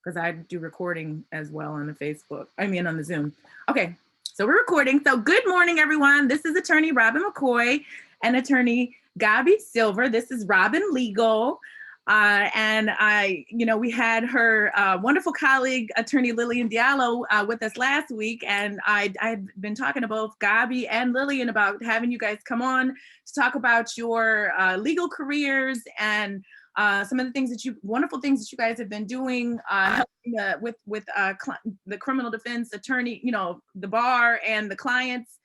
because I do recording as well on the Facebook. I mean, on the Zoom. Okay, so we're recording. So good morning, everyone. This is Attorney Robyn McCoy and Attorney Gabi Silver. This is RobynLegal. And we had her wonderful colleague, Attorney Lillian Diallo, with us last week. And I've been talking to both Gabi and Lillian about having you guys come on to talk about your legal careers and some of the things wonderful things that you guys have been doing helping with the criminal defense attorney, the bar and the clients,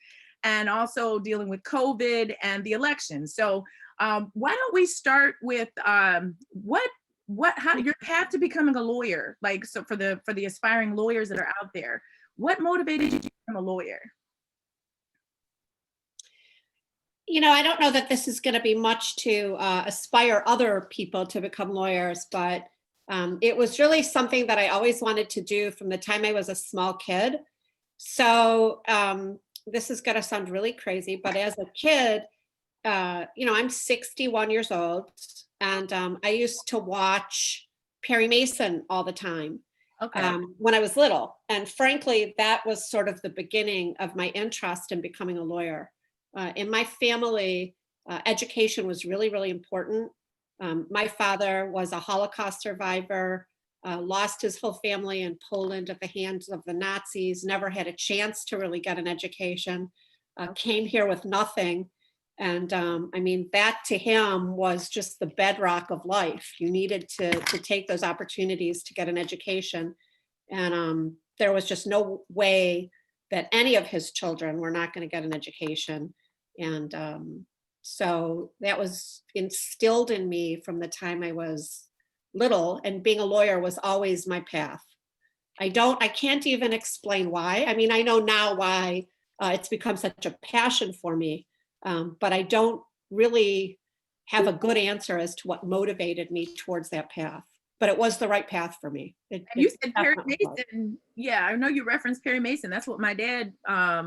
and also dealing with COVID and the election. So why don't we start with how your path to becoming a lawyer, like, so for the aspiring lawyers that are out there, what motivated you to become a lawyer? I don't know that this is going to be much to aspire other people to become lawyers, but it was really something that I always wanted to do from the time I was a small kid. So this is going to sound really crazy, but as a kid, I'm 61 years old, and I used to watch Perry Mason all the time when I was little. And frankly, that was sort of the beginning of my interest in becoming a lawyer. In my family, education was really, really important. My father was a Holocaust survivor, lost his whole family in Poland at the hands of the Nazis, never had a chance to really get an education, came here with nothing. And that to him was just the bedrock of life. You needed to take those opportunities to get an education. And there was just no way that any of his children were not going to get an education. And so that was instilled in me from the time I was little, and being a lawyer was always my path. I can't even explain why. I know now why it's become such a passion for me. But I don't really have a good answer as to what motivated me towards that path. But it was the right path for me. You said Perry Mason. Yeah, I know you referenced Perry Mason. That's what my dad's a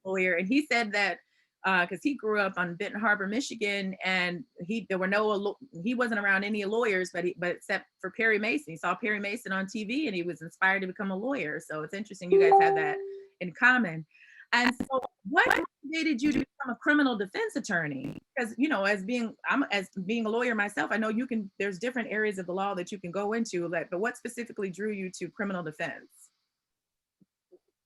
lawyer, and he said that because he grew up on Benton Harbor, Michigan, and he wasn't around any lawyers, but except for Perry Mason. He saw Perry Mason on TV, and he was inspired to become a lawyer. So it's interesting you guys have that in common. And so what motivated you to become a criminal defense attorney? Because, as being a lawyer myself, I know there's different areas of the law that you can go into, but what specifically drew you to criminal defense?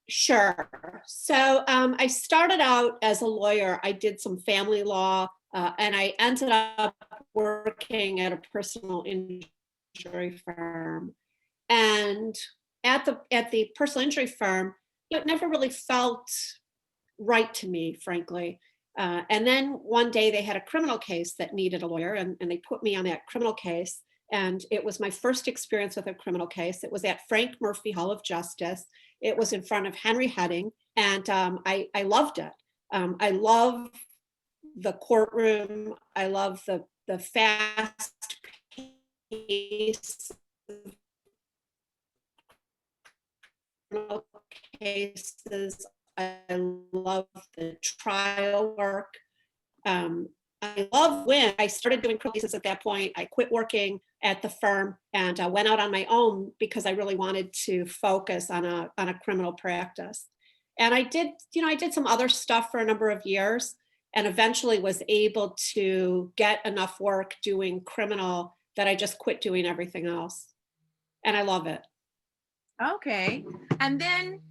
Sure. So I started out as a lawyer. I did some family law, and I ended up working at a personal injury firm. And at the personal injury firm, it never really felt right to me, frankly. And then one day they had a criminal case that needed a lawyer, and they put me on that criminal case. And it was my first experience with a criminal case. It was at Frank Murphy Hall of Justice. It was in front of Henry Heading, and I loved it. I love the courtroom. I love the fast pace cases. I love the trial work. I love when I started doing criminal cases at that point. I quit working at the firm and went out on my own because I really wanted to focus on a criminal practice. And I did some other stuff for a number of years, and eventually was able to get enough work doing criminal that I just quit doing everything else. And I love it. Okay. And then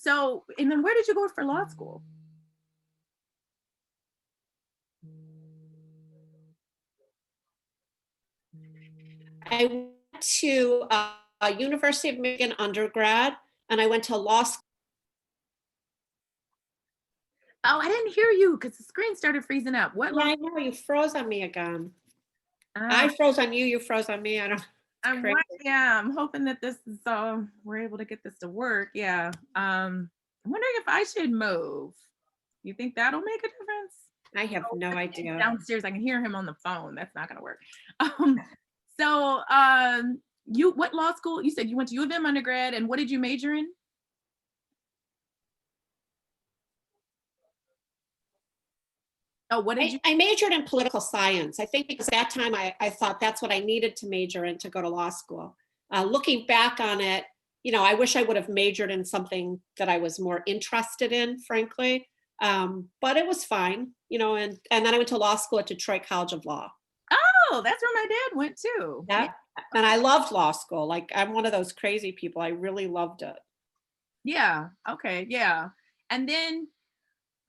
where did you go for law school? I went to University of Michigan undergrad, and I went to law school. Oh, I didn't hear you because the screen started freezing up. What? Yeah, I know, you froze on me again. I froze on you, you froze on me. I'm hoping that this is we're able to get this to work. Yeah. I'm wondering if I should move. You think that'll make a difference? I have no idea. Downstairs, I can hear him on the phone. That's not gonna work. What law school? You said you went to U of M undergrad, and what did you major in? Oh, what did you? I majored in political science. I think because that time I thought that's what I needed to major in to go to law school. Looking back on it, I wish I would have majored in something that I was more interested in, frankly. But it was fine, and then I went to law school at Detroit College of Law. Oh, that's where my dad went too. Yeah. And I loved law school. Like, I'm one of those crazy people. I really loved it. Yeah. Okay. Yeah. And then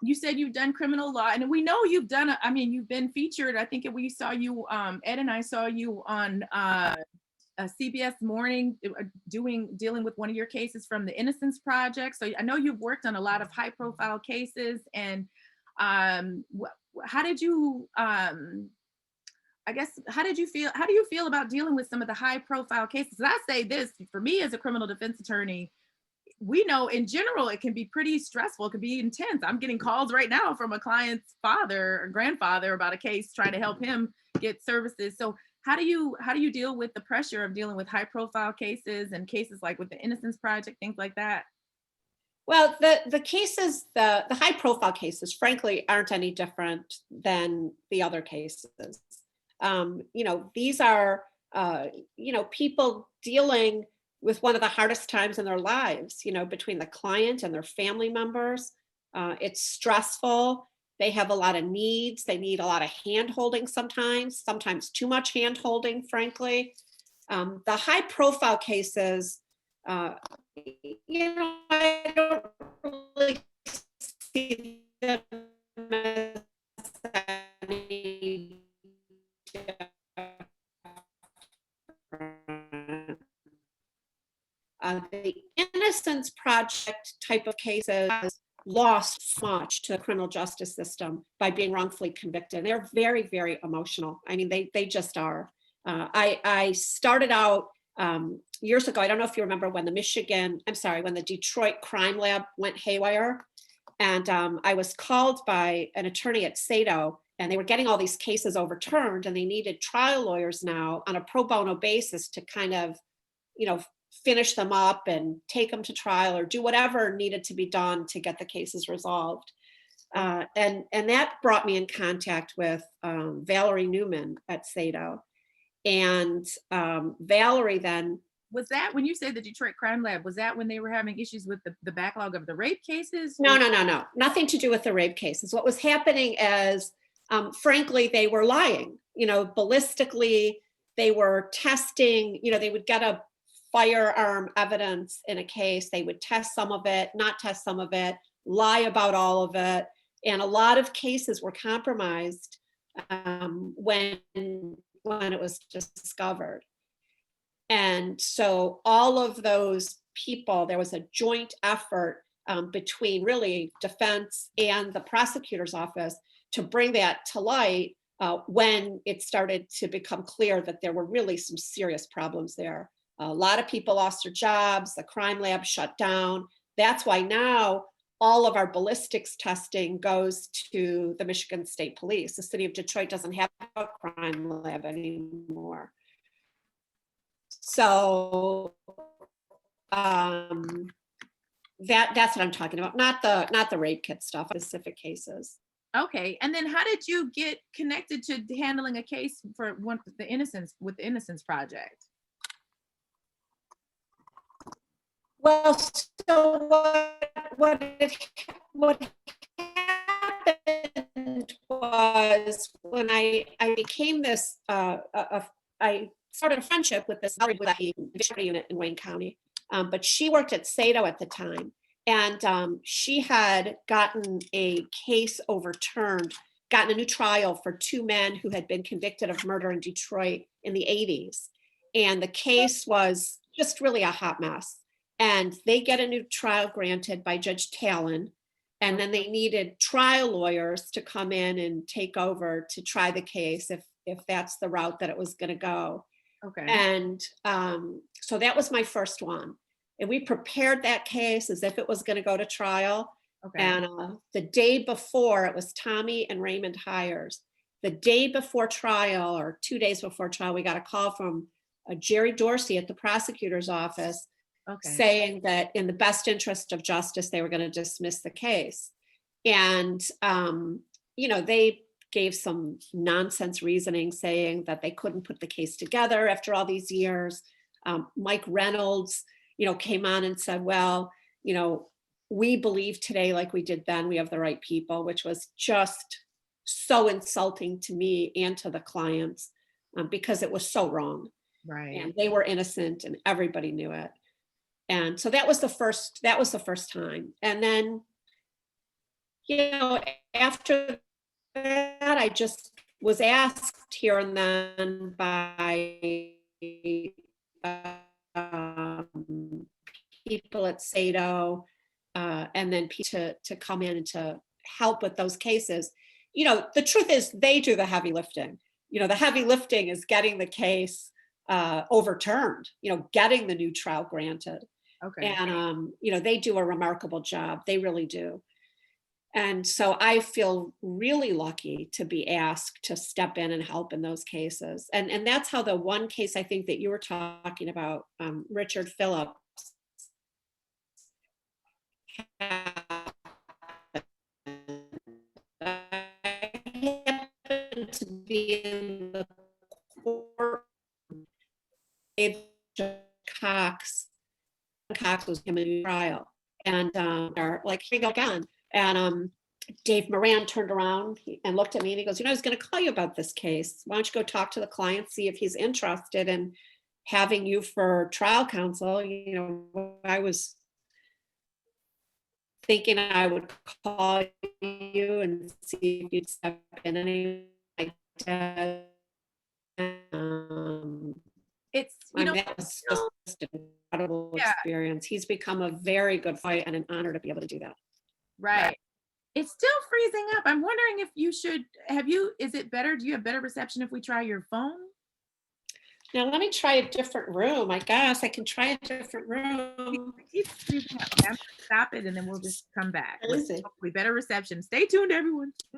you said you've done criminal law, and we know you've done, you've been featured. I think we saw you, Ed and I saw you on a CBS Morning dealing with one of your cases from the Innocence Project. So I know you've worked on a lot of high profile cases. And how did you, how do you feel about dealing with some of the high profile cases? And I say this, for me as a criminal defense attorney, we know in general it can be pretty stressful, it can be intense. I'm getting calls right now from a client's father or grandfather about a case, trying to help him get services. So how do you deal with the pressure of dealing with high profile cases and cases like with the Innocence Project, things like that? Well, the cases, the high profile cases, frankly, aren't any different than the other cases. These are, people dealing with one of the hardest times in their lives, between the client and their family members. It's stressful. They have a lot of needs. They need a lot of hand holding sometimes too much hand holding, frankly. The high profile cases, I don't really see them as any different. The Innocence Project type of cases lost so much to the criminal justice system by being wrongfully convicted. They're very, very emotional. I mean, they just are. I started out years ago. I don't know if you remember when the Detroit crime lab went haywire. And I was called by an attorney at Sato, and they were getting all these cases overturned, and they needed trial lawyers now on a pro bono basis to kind of, finish them up and take them to trial or do whatever needed to be done to get the cases resolved. And that brought me in contact with Valerie Newman at Sato. And Valerie then. Was that when you say the Detroit Crime Lab, was that when they were having issues with the backlog of the rape cases? No. Nothing to do with the rape cases. What was happening is, frankly, they were lying. Ballistically, they were testing, they would get a firearm evidence in a case. They would test some of it, not test some of it, lie about all of it. And a lot of cases were compromised when it was discovered. And so all of those people, there was a joint effort between really defense and the prosecutor's office to bring that to light when it started to become clear that there were really some serious problems there. A lot of people lost their jobs, the crime lab shut down. That's why now all of our ballistics testing goes to the Michigan State Police. The city of Detroit doesn't have a crime lab anymore. So that's what I'm talking about, not the rape kit stuff, specific cases. Okay, and then how did you get connected to handling a case for the Innocence Project? Well, so what happened was when I became this, I started a friendship with this unit in Wayne County, but she worked at Sato at the time, and she had gotten a case overturned, gotten a new trial for two men who had been convicted of murder in Detroit in the 80s, and the case was just really a hot mess. And they get a new trial granted by Judge Talon. And then they needed trial lawyers to come in and take over to try the case if that's the route that it was going to go. Okay. And so that was my first one. And we prepared that case as if it was going to go to trial. Okay. And the day before, it was Tommy and Raymond Hires. The day before trial, or 2 days before trial, we got a call from Jerry Dorsey at the prosecutor's office. Okay. Saying that in the best interest of justice, they were going to dismiss the case. And, they gave some nonsense reasoning saying that they couldn't put the case together after all these years. Mike Reynolds, came on and said, well, we believe today, like we did then, we have the right people, which was just so insulting to me and to the clients, because it was so wrong. Right. And they were innocent and everybody knew it. And so that was the first time. And then, after that, I just was asked here and then by people at Sado, and then to come in and to help with those cases. The truth is they do the heavy lifting. The heavy lifting is getting the case overturned, getting the new trial granted. Okay. And, they do a remarkable job. They really do. And so I feel really lucky to be asked to step in and help in those cases. And that's how the one case I think that you were talking about, Richard Phillips, I happened to be in the court. Cox was him in a trial, and they're like, here you go again. And Dave Moran turned around and looked at me and he goes, I was going to call you about this case. Why don't you go talk to the client, see if he's interested in having you for trial counsel. I was thinking I would call you and see if you'd step in, and I did. It's, that was just an incredible experience. He's become a very good fight and an honor to be able to do that. Right. It's still freezing up. I'm wondering if you should, is it better? Do you have better reception if we try your phone? Now let me try a different room. I guess I can try a different room. Keep freezing up. Okay, I'm gonna stop it and then we'll just come back. Hopefully better reception. Stay tuned, everyone.